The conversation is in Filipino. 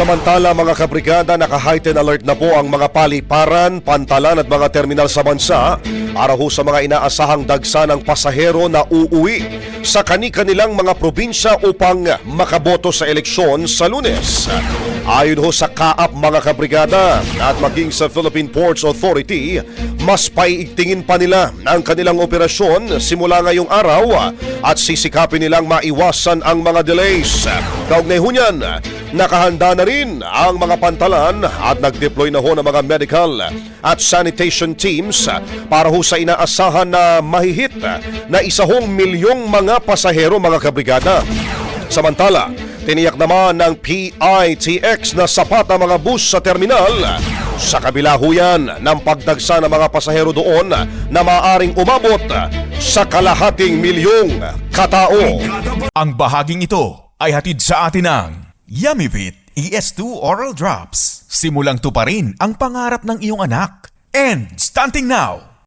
Samantala mga kabrigada, naka-heighten alert na po ang mga paliparan, pantalan at mga terminal sa bansa para ho sa mga inaasahang dagsa ng pasahero na uuwi sa kani-kanilang mga probinsya upang makaboto sa eleksyon sa Lunes. Ayon ho sa KAAP mga kabrigada at maging sa Philippine Ports Authority, mas paiigtingin pa nila ang kanilang operasyon simula ngayong araw at sisikapin nilang maiwasan ang mga delays. Kaugnay ho niyan, nakahanda na rin ang mga pantalan at nag-deploy na ho ng mga medical at sanitation teams para ho sa inaasahan na mahihit na 1 milyong mga pasahero mga kabrigada. Samantala, tiniyak naman ng PITX na sapat ang mga bus sa terminal. Sa kabila ho yan ng pagdagsa ng mga pasahero doon na maaaring umabot sa 1/2 milyong katao. Ang bahaging ito ay hatid sa atin ng Yummyvit ES2 Oral Drops. Simulang tuparin ang pangarap ng iyong anak. And starting now,